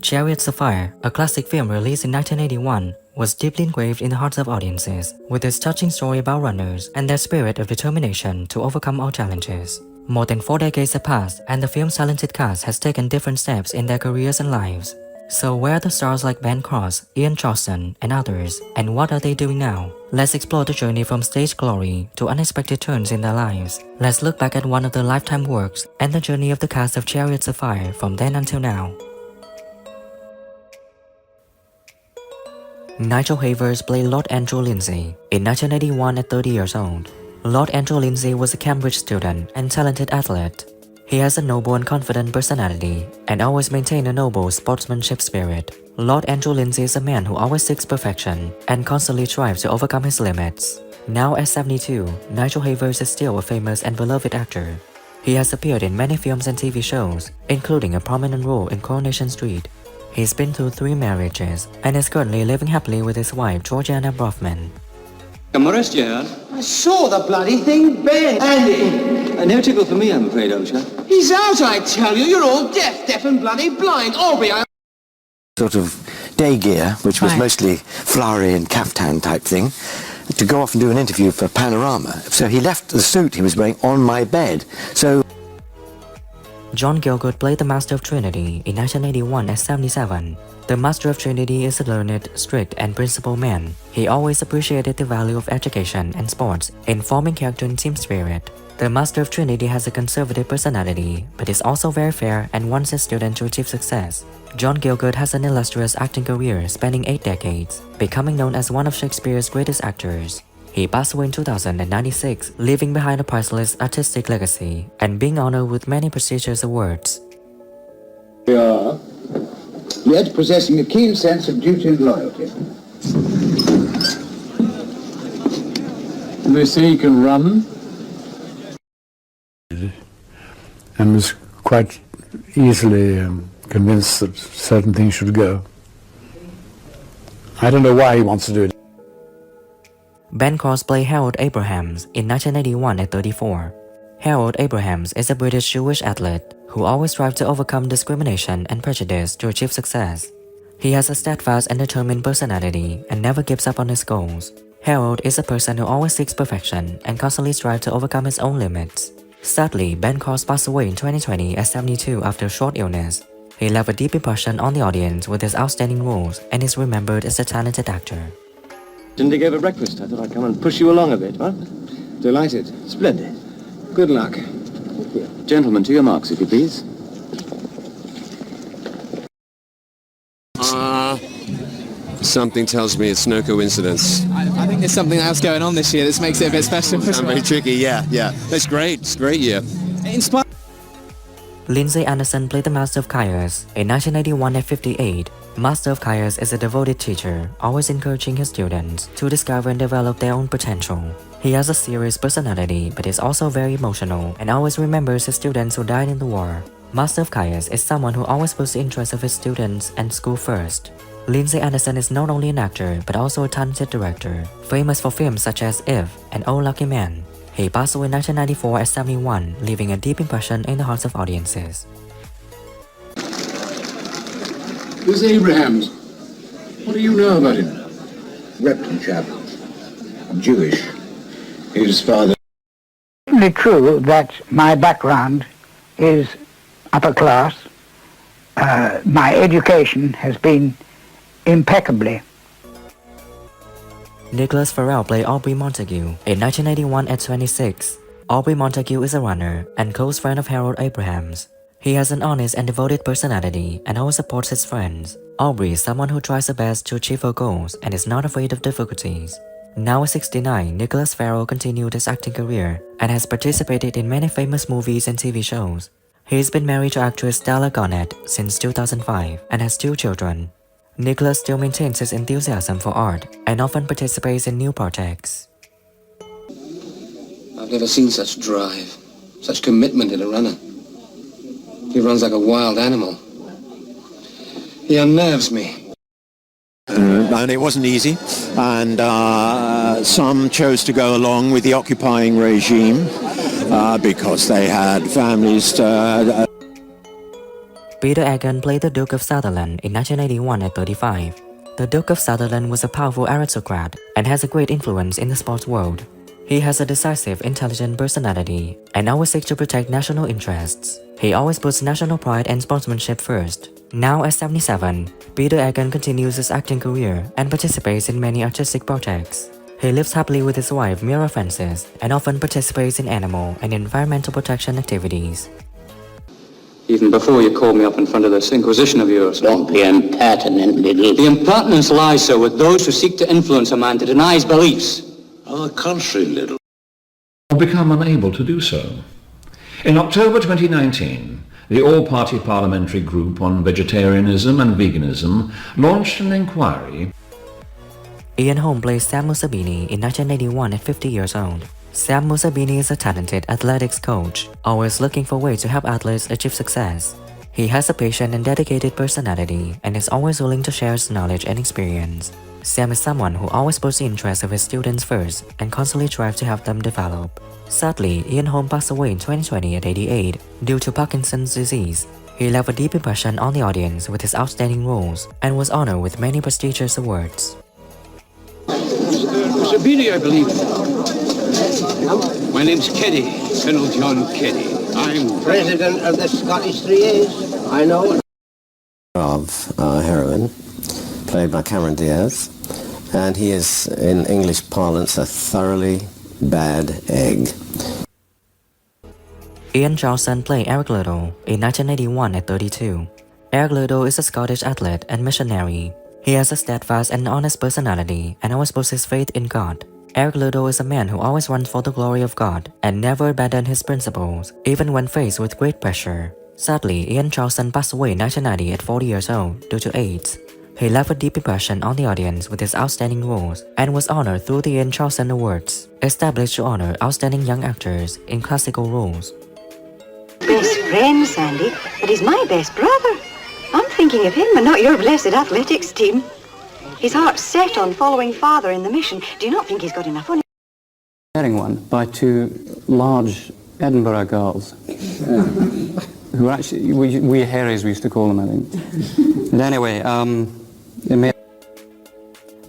Chariots of Fire, a classic film released in 1981, was deeply engraved in the hearts of audiences, with its touching story about runners and their spirit of determination to overcome all challenges. More than 4 decades have passed, and the film's talented cast has taken different steps in their careers and lives. So where are the stars like Ben Cross, Ian Charleston, and others, and what are they doing now? Let's explore the journey from stage glory to unexpected turns in their lives. Let's look back at one of their lifetime works and the journey of the cast of Chariots of Fire from then until now. Nigel Havers played Lord Andrew Lindsay in 1981 at 30 years old. Lord Andrew Lindsay was a Cambridge student and talented athlete. He has a noble and confident personality and always maintained a noble sportsmanship spirit. Lord Andrew Lindsay is a man who always seeks perfection and constantly strives to overcome his limits. Now at 72, Nigel Havers is still a famous and beloved actor. He has appeared in many films and TV shows, including a prominent role in Coronation Street. He's been through 3 marriages and is currently living happily with his wife Georgiana Brofman. Come arrest you, Hal. I saw the bloody thing bend. Andy! No tickle for me, I'm afraid, old chap. He's out, I tell you. You're all deaf and bloody blind. Aubrey, I... Sort of day gear, which was mostly flowery and caftan type thing, to go off and do an interview for Panorama. So he left the suit he was wearing on my bed. So John Gielgud played the Master of Trinity in 1981 at 77. The Master of Trinity is a learned, strict, and principled man. He always appreciated the value of education and sports in forming character and team spirit. The Master of Trinity has a conservative personality, but is also very fair and wants his students to achieve success. John Gielgud has an illustrious acting career spanning 8 decades, becoming known as one of Shakespeare's greatest actors. He passed away in 2096, leaving behind a priceless artistic legacy and being honored with many prestigious awards. We are, yet possessing a keen sense of duty and loyalty. They say he can run, and was quite easily convinced that certain things should go. I don't know why he wants to do it. Ben Cross played Harold Abrahams in 1981 at 34. Harold Abrahams is a British Jewish athlete who always strives to overcome discrimination and prejudice to achieve success. He has a steadfast and determined personality and never gives up on his goals. Harold is a person who always seeks perfection and constantly strives to overcome his own limits. Sadly, Ben Cross passed away in 2020 at 72 after a short illness. He left a deep impression on the audience with his outstanding roles and is remembered as a talented actor. Didn't take over breakfast. I thought I'd come and push you along a bit, huh? Delighted. Splendid. Good luck. Gentlemen, to your marks, if you please. Something tells me it's no coincidence. I think there's something else going on this year that makes it a bit special. Very tricky, yeah. That's great. It's a great year. Lindsay Anderson played the Master of Chaos in 1981 at 58. Master of Chaos is a devoted teacher, always encouraging his students to discover and develop their own potential. He has a serious personality but is also very emotional and always remembers his students who died in the war. Master of Chaos is someone who always puts the interests of his students and school first. Lindsay Anderson is not only an actor but also a talented director, famous for films such as If and Oh Lucky Man. He passed away in 1994 at 71, leaving a deep impression in the hearts of audiences. This Abrahams. What do you know about him? Repton chap. Jewish. His father. It's certainly true that my background is upper class. My education has been impeccably. Nicholas Farrell played Aubrey Montague in 1981 at 26. Aubrey Montague is a runner and close friend of Harold Abrahams. He has an honest and devoted personality and always supports his friends. Aubrey is someone who tries her best to achieve her goals and is not afraid of difficulties. Now at 69, Nicholas Farrell continued his acting career and has participated in many famous movies and TV shows. He has been married to actress Stella Garnett since 2005 and has 2 children. Nicholas still maintains his enthusiasm for art and often participates in new projects. I've never seen such drive, such commitment in a runner. He runs like a wild animal. He unnerves me. And it wasn't easy, and some chose to go along with the occupying regime because they had families. Peter Egan played the Duke of Sutherland in 1981 at 35. The Duke of Sutherland was a powerful aristocrat and has a great influence in the sports world. He has a decisive, intelligent personality and always seeks to protect national interests. He always puts national pride and sportsmanship first. Now at 77, Peter Egan continues his acting career and participates in many artistic projects. He lives happily with his wife Mira Francis and often participates in animal and environmental protection activities. Even before you called me up in front of this inquisition of yours. Don't be impertinent, little... The impertinence lies, sir, with those who seek to influence a man to deny his beliefs. On the contrary, little... Or become unable to do so. In October 2019, the All-Party Parliamentary Group on Vegetarianism and Veganism launched an inquiry. Ian Holm plays Sam Musabini in 1981 at 50 years old. Sam Musabini is a talented athletics coach, always looking for ways to help athletes achieve success. He has a patient and dedicated personality and is always willing to share his knowledge and experience. Sam is someone who always puts the interests of his students first and constantly strives to help them develop. Sadly, Ian Holm passed away in 2020 at 88 due to Parkinson's disease. He left a deep impression on the audience with his outstanding roles and was honored with many prestigious awards. Sabini, I believe. My name's Keddy, Colonel John Keddy. I'm President of the Scottish 3As. I know. Of heroin, played by Cameron Diaz, and he is, in English parlance, a thoroughly bad egg. Ian Charlson played Eric Liddell in 1981 at 32. Eric Liddell is a Scottish athlete and missionary. He has a steadfast and honest personality and always puts his faith in God. Eric Liddell is a man who always runs for the glory of God and never abandons his principles, even when faced with great pressure. Sadly, Ian Charlson passed away in 1990 at 40 years old due to AIDS. He left a deep impression on the audience with his outstanding roles and was honored through the Ian Charlson Awards, established to honor outstanding young actors in classical roles. Best friend, Sandy, but he's my best brother. I'm thinking of him and not your blessed athletics team. His heart's set on following Father in the mission. Do you not think he's got enough on him? One by two large Edinburgh girls. Who actually, we Harrys we used to call them, I think. And anyway, they made...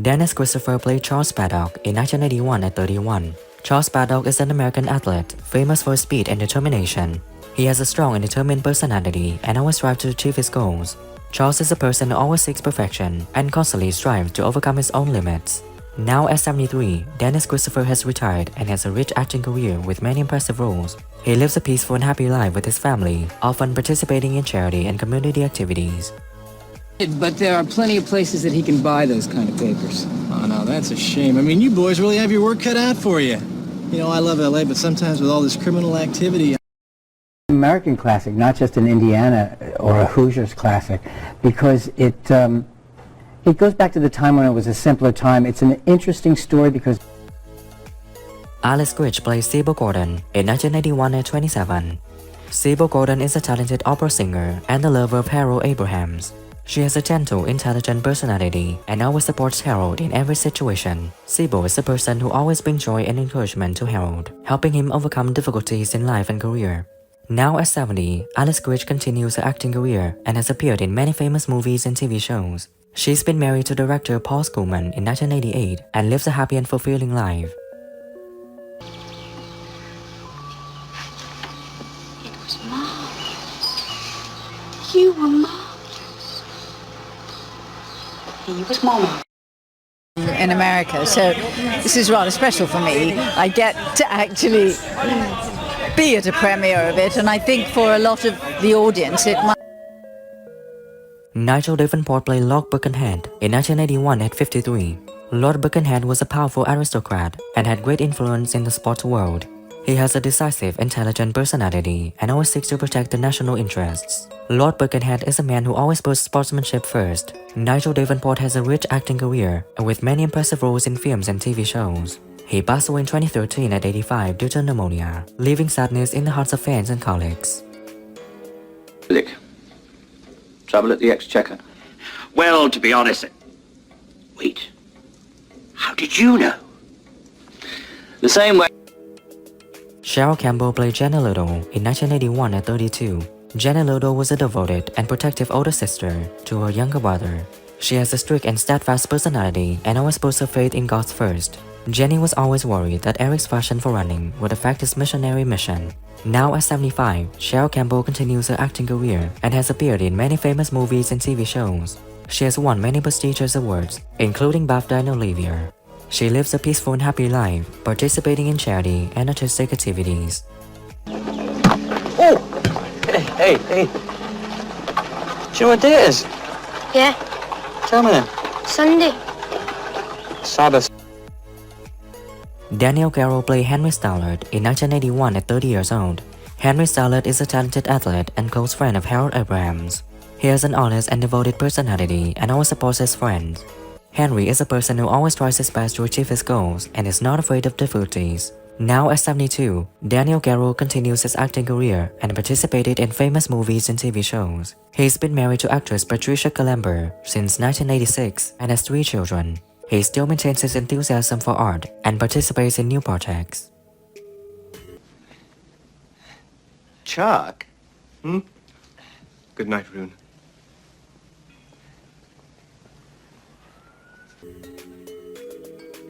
Dennis Christopher played Charles Paddock in 1981 at 31. Charles Paddock is an American athlete, famous for his speed and determination. He has a strong and determined personality and always strives to achieve his goals. Charles is a person who always seeks perfection and constantly strives to overcome his own limits. Now at 73, Dennis Christopher has retired and has a rich acting career with many impressive roles. He lives a peaceful and happy life with his family, often participating in charity and community activities. But there are plenty of places that he can buy those kind of papers. Oh, no, that's a shame. I mean, you boys really have your work cut out for you. You know, I love LA, but sometimes with all this criminal activity... American classic, not just an Indiana or a Hoosiers classic, because it goes back to the time when it was a simpler time. It's an interesting story because... Alice Gritch plays Sybil Gordon in 1981 at 27. Sybil Gordon is a talented opera singer and the lover of Harold Abrahams. She has a gentle, intelligent personality and always supports Harold in every situation. Sybil is a person who always brings joy and encouragement to Harold, helping him overcome difficulties in life and career. Now at 70, Alice Gritch continues her acting career and has appeared in many famous movies and TV shows. She's been married to director Paul Schoolman in 1988 and lives a happy and fulfilling life. It was marvelous. You were marvelous. He was Mama. In America, so this is rather special for me. I get to actually be at a premiere of it, and I think for a lot of the audience it might... Nigel Davenport played Lord Birkenhead in 1981 at 53. Lord Birkenhead was a powerful aristocrat and had great influence in the sports world. He has a decisive, intelligent personality and always seeks to protect the national interests. Lord Birkenhead is a man who always puts sportsmanship first. Nigel Davenport has a rich acting career with many impressive roles in films and TV shows. He passed away in 2013 at 85 due to pneumonia, leaving sadness in the hearts of fans and colleagues. Lick. Trouble at the Exchequer? Well, to be honest... Wait. How did you know? The same way... Cheryl Campbell played Jenna Little in 1981 at 32. Jenny Ludo was a devoted and protective older sister to her younger brother. She has a strict and steadfast personality and always puts her faith in God first. Jenny was always worried that Eric's passion for running would affect his missionary mission. Now at 75, Cheryl Campbell continues her acting career and has appeared in many famous movies and TV shows. She has won many prestigious awards, including BAFTA and Olivier. She lives a peaceful and happy life, participating in charity and artistic activities. Oh! Hey. Do you know what day it is? Yeah. Tell me then. Sunday. Sabbath. Daniel Carroll played Henry Stallard in 1981 at 30 years old. Henry Stallard is a talented athlete and close friend of Harold Abrahams. He has an honest and devoted personality and always supports his friends. Henry is a person who always tries his best to achieve his goals and is not afraid of difficulties. Now at 72, Daniel Carroll continues his acting career and participated in famous movies and TV shows. He's been married to actress Patricia Calember since 1986 and has 3 children. He still maintains his enthusiasm for art and participates in new projects. Chuck? Good night, Rune.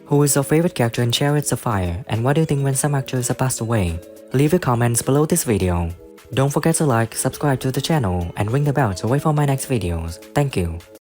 Who is your favorite character in Chariots of Fire, and what do you think when some actors have passed away? Leave your comments below this video. Don't forget to like, subscribe to the channel, and ring the bell to wait for my next videos. Thank you.